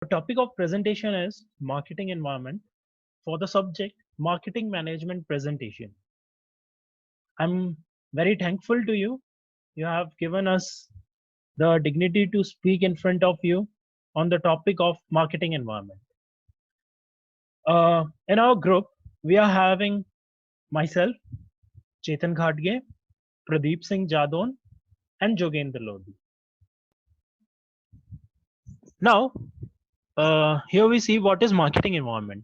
Topic of presentation is marketing environment for the subject marketing management presentation. I'm very thankful to you. You have given us the dignity to speak in front of you on the topic of marketing environment. In our group, we are having myself, Chetan Ghadge, Pradeep Singh Jadon, and Jogendra Lodi. Now, here we see what is marketing environment.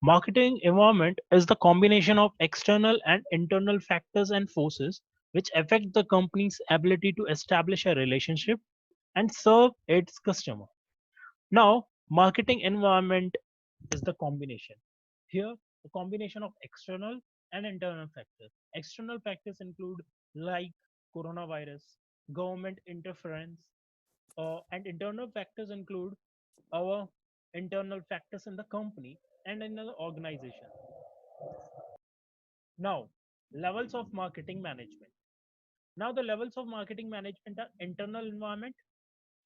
Marketing environment is the combination of external and internal factors and forces which affect the company's ability to establish a relationship and serve its customer. Now, marketing environment is the combination. Here, the combination of external and internal factors. External factors include like coronavirus, government interference, and internal factors include our internal factors in the company and in the organization. Now, levels of marketing management. Now, the levels of marketing management are internal environment.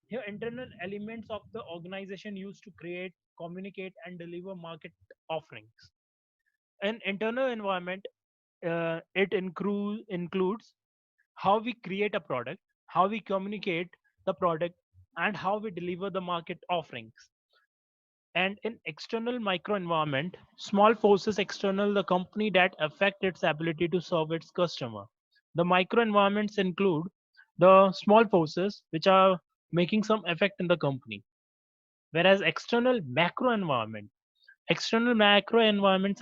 Here, internal elements of the organization used to create, communicate, and deliver market offerings. An internal environment, includes how we create a product, how we communicate the product, and how we deliver the market offerings. And in external microenvironment, small forces external the company that affect its ability to serve its customer. The microenvironments include the small forces which are making some effect in the company. Whereas external macro environments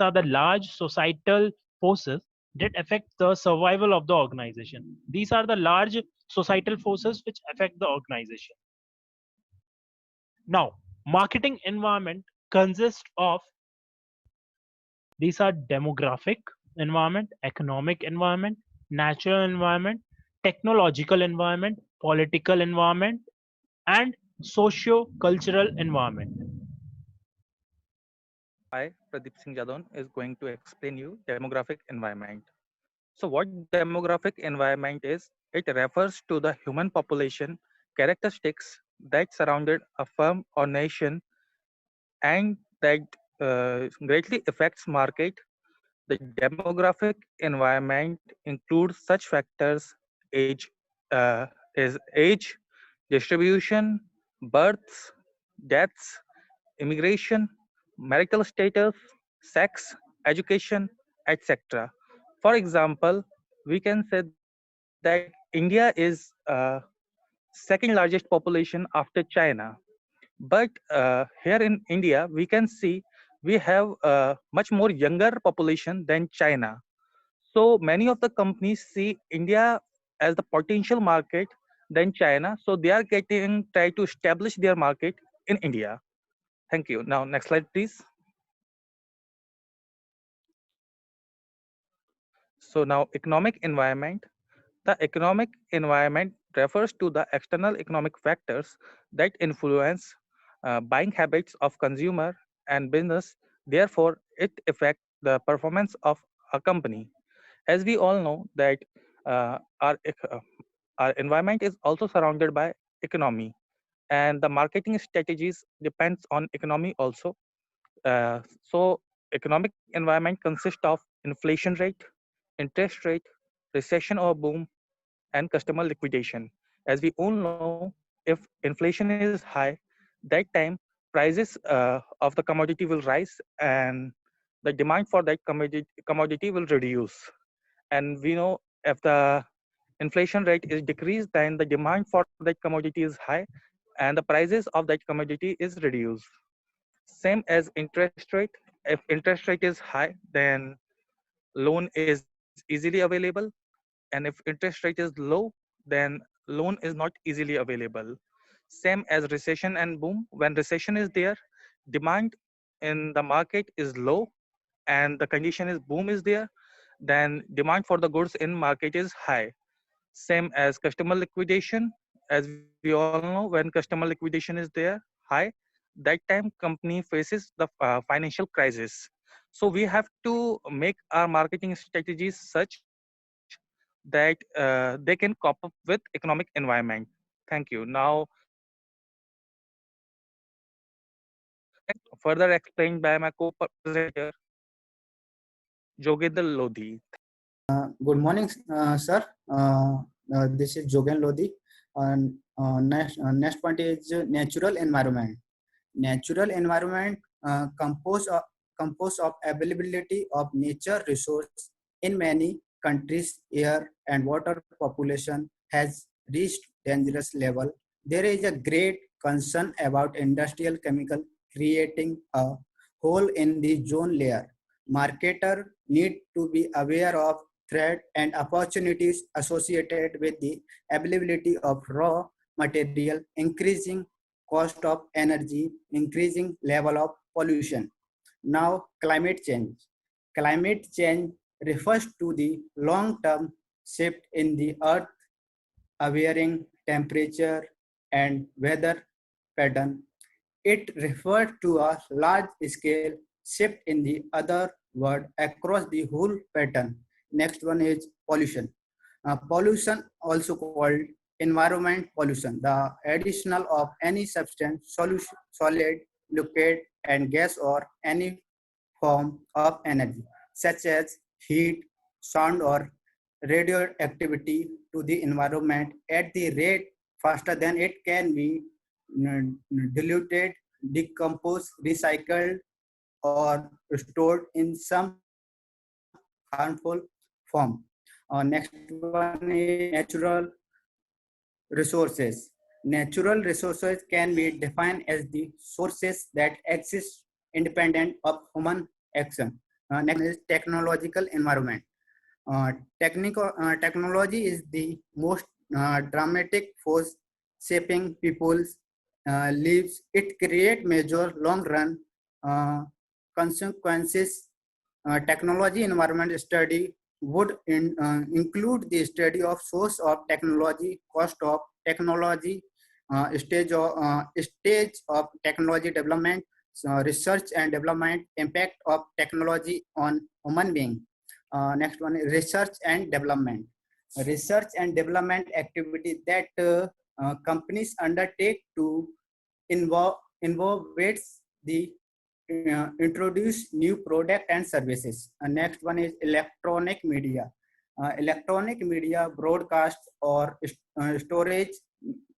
are the large societal forces that affect the survival of the organization. These are the large societal forces which affect the organization. Now, marketing environment consists of these are demographic environment, economic environment, natural environment, technological environment, political environment, and socio-cultural environment. I, Pradeep Singh Jadon, is going to explain you demographic environment. So what demographic environment is? It refers to the human population characteristics that surrounded a firm or nation and that greatly affects market. The demographic environment includes such factors age, is age, distribution, births, deaths, immigration, marital status, sex, education, etc. For example, we can say that India is second largest population after China. But here in India, we can see we have a much more younger population than China. So many of the companies see India as the potential market than China. So they are getting try to establish their market in India. Thank you. Now next slide, please. So now economic environment. The economic environment refers to the external economic factors that influence buying habits of consumer and business. Therefore, it affects the performance of a company. As we all know that our environment is also surrounded by economy, and the marketing strategies depends on economy also. So economic environment consists of inflation rate, interest rate, recession or boom, and customer liquidation. As we all know, if inflation is high, that time prices of the commodity will rise and the demand for that commodity will reduce. And we know if the inflation rate is decreased, then the demand for that commodity is high and the prices of that commodity is reduced. Same as interest rate. If interest rate is high, then loan is easily available, and if interest rate is low, then loan is not easily available. Same as recession and boom. When recession is there, demand in the market is low and the condition is boom is there, then demand for the goods in market is high. Same as customer liquidation. As we all know, when customer liquidation is there high, that time company faces the financial crisis. So we have to make our marketing strategies such that they can cope up with economic environment. Thank you. Now further explained by my co-presenter Jogendra Lodhi. Good morning, sir. This is Jogen Lodi. Next point is natural environment. Natural environment composed of availability of nature resource in many countries. Air and water population has reached dangerous level. There is a great concern about industrial chemical creating a hole in the zone layer. Marketer need to be aware of threat and opportunities associated with the availability of raw material, increasing cost of energy, increasing level of pollution. Now, climate change. Climate change refers to the long-term shift in the earth, varying temperature and weather pattern. It refers to a large-scale shift in the other world across the whole pattern. Next one is pollution. Pollution, also called environment pollution, the additional of any substance, solid, liquid, and gas or any form of energy, such as heat, sound, or radioactivity to the environment at the rate faster than it can be diluted, decomposed, recycled, or stored in some harmful form. Next one is natural resources. Natural resources can be defined as the sources that exist independent of human action. Next is technological environment. Technology is the most dramatic force shaping people's lives. It creates major long-run consequences. Technology environment study would include the study of source of technology, cost of technology, stage of technology development, research and development, impact of technology on human being. Next one is research and development. Research and development activity that companies undertake to innovates the introduce new product and services. Next one is electronic media. Electronic media, broadcast or storage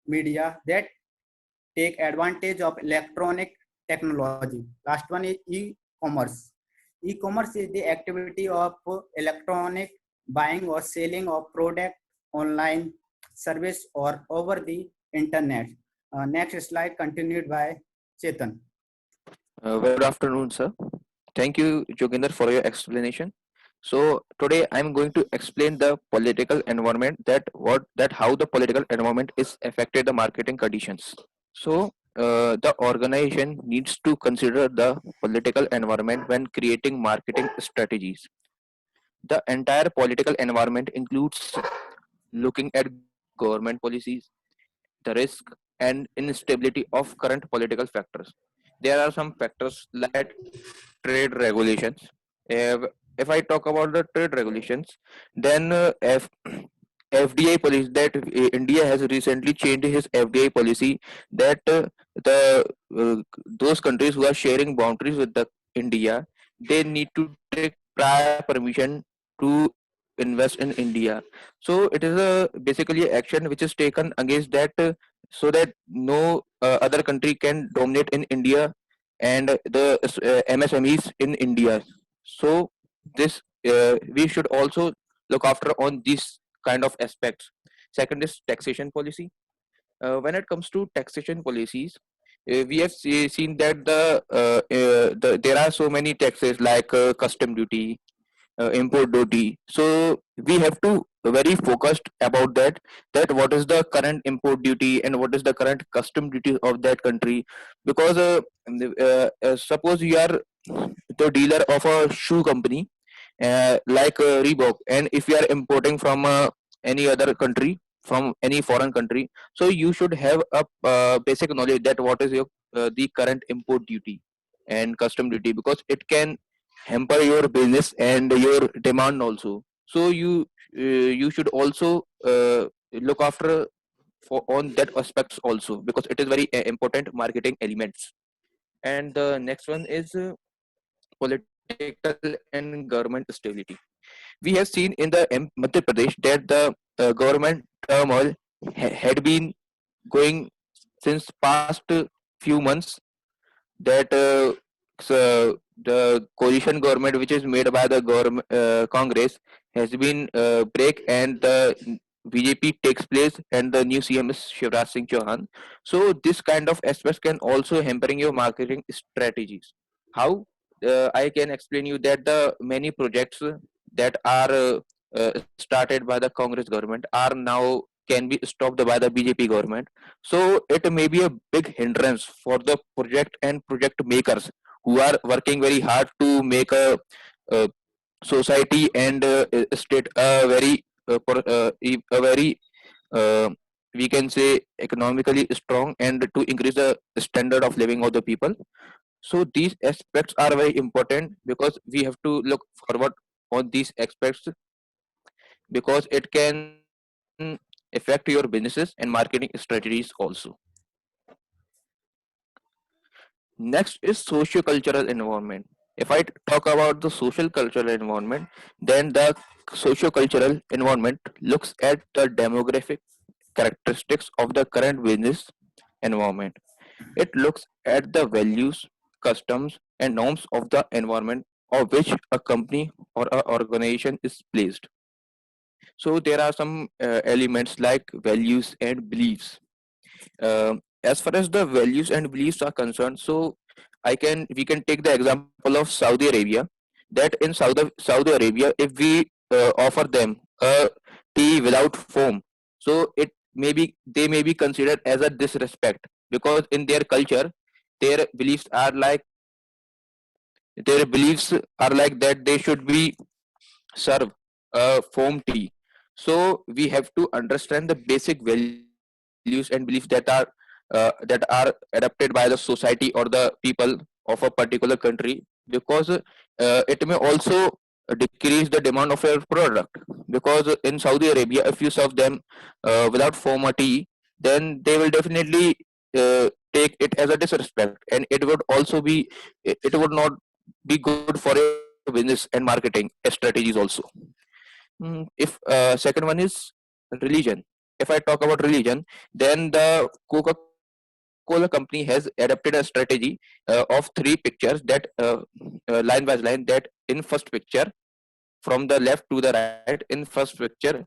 media that take advantage of electronic technology. Last one is e-commerce. E-commerce is the activity of electronic buying or selling of product online, service or over the internet. Next slide continued by Chetan. Good afternoon, sir. Thank you, Joginder, for your explanation. So today I'm going to explain the political environment that how the political environment is affected the marketing conditions. So the organization needs to consider the political environment when creating marketing strategies. The entire political environment includes looking at government policies, the risk and instability of current political factors. There are some factors like trade regulations. If, if I talk about the trade regulations, then FDI policy that India has recently changed his FDI policy that the those countries who are sharing boundaries with the India, they need to take prior permission to invest in India. So it is a basically action which is taken against that so that no other country can dominate in India and the MSMEs in India. So this we should also look after on these kind of aspects. Second is taxation policy. When it comes to taxation policies, we have seen that there are so many taxes like custom duty, import duty. So we have to very focused about that what is the current import duty and what is the current custom duty of that country, because suppose you are the dealer of a shoe company like Reebok, and if you are importing from any other country, from any foreign country, so you should have a basic knowledge that what is your the current import duty and custom duty, because it can hamper your business and your demand also. So you should also look after for on that aspects also, because it is very important marketing elements. and the next one is political and government stability. We have seen in the Madhya Pradesh that the government turmoil had been going since past few months, that the coalition government which is made by the government Congress has been break, and the BJP takes place and the new CM is Shivraj Singh Chauhan. So this kind of aspects can also hampering your marketing strategies. How? I can explain you that the many projects that are started by the Congress government are now can be stopped by the BJP government. So it may be a big hindrance for the project and project makers who are working very hard to make a society and state a very a very uh, we can say economically strong and to increase the standard of living of the people. So these aspects are very important because we have to look forward on these aspects, because it can affect your businesses and marketing strategies also. Next is socio-cultural environment. If I talk about the social cultural environment, then the socio-cultural environment looks at the demographic characteristics of the current business environment. It looks at the values, customs, and norms of the environment of which a company or a organization is placed. So there are some elements like values and beliefs. As far as the values and beliefs are concerned, so I can we can take the example of Saudi Arabia. That in Saudi Arabia, if we offer them a tea without foam, so it maybe they may be considered as a disrespect, because in their culture, their beliefs are like that they should be serve foam tea. So we have to understand the basic values and beliefs that are adopted by the society or the people of a particular country, because it may also decrease the demand of your product. Because in Saudi Arabia, if you serve them without foam or tea, then they will definitely take it as a disrespect, and it would also be it would not be good for your business and marketing strategies also. If second one is religion. If I talk about religion, then the Coca-Cola company has adopted a strategy of three pictures that line by line, that in first picture from the left to the right, in first picture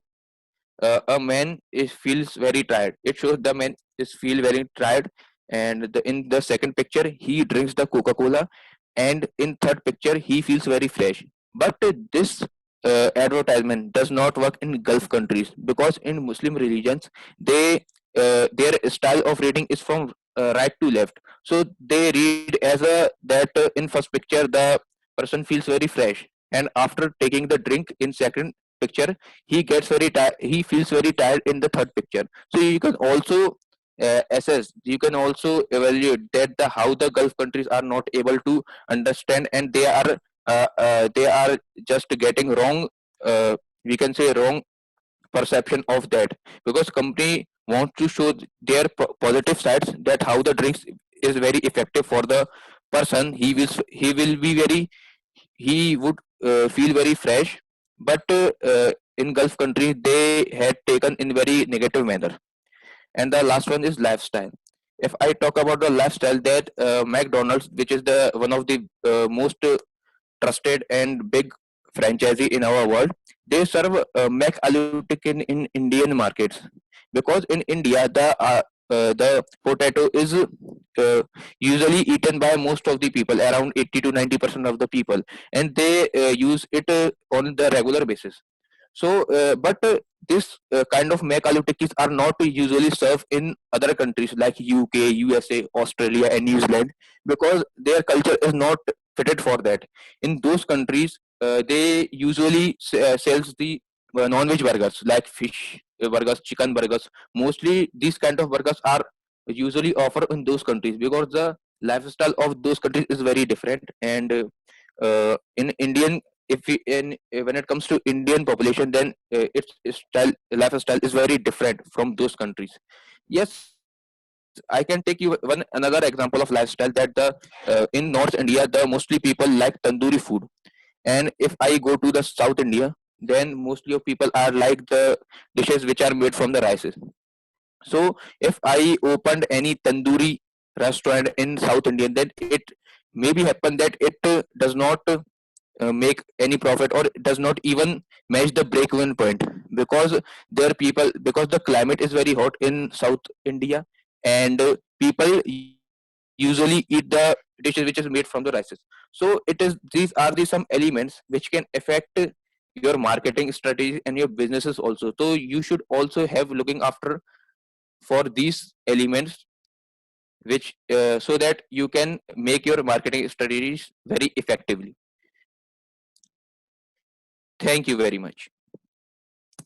a man is feels very tired. It shows the man is feel very tired, and in the second picture he drinks the Coca-Cola, and in third picture he feels very fresh. But this advertisement does not work in Gulf countries, because in Muslim religions they their style of reading is from right to left. So they read as a that in first picture the person feels very fresh, and after taking the drink in second picture he gets very tired, he feels very tired in the third picture. So you can also assess, you can also evaluate that the how the Gulf countries are not able to understand, and they are just getting wrong, we can say wrong perception of that, because company wants to show their positive sides, that how the drinks is very effective for the person. He will be very, he would feel very fresh. But in Gulf countries they had taken in very negative manner. And the last one is lifestyle. If I talk about the lifestyle, that McDonald's, which is the one of the most trusted and big franchisee in our world, they serve mac aloo tikki in Indian markets. Because in India the potato is usually eaten by most of the people, around 80 to 90% of the people, and they use it on the regular basis. So, but this kind of make aloo tikkis are not usually served in other countries like UK, USA, Australia, and New Zealand, because their culture is not fitted for that. In those countries, they usually sells the non-veg burgers like fish burgers, chicken burgers. Mostly, these kind of burgers are usually offered in those countries, because the lifestyle of those countries is very different. And in Indian, if we in when it comes to Indian population, then its style lifestyle is very different from those countries. Yes, I can take you one another example of lifestyle that the in North India the mostly people like tandoori food, and if I go to the South India, then mostly of people are like the dishes which are made from the rices. So if I opened any tandoori restaurant in South India, then it maybe happen that it does not make any profit or does not even match the break even point, because there people, because the climate is very hot in South India, and people usually eat the dishes which is made from the rices. So it is, these are the some elements which can affect your marketing strategy and your businesses also. So you should also have looking after for these elements, which so that you can make your marketing strategies very effectively. Thank you very much.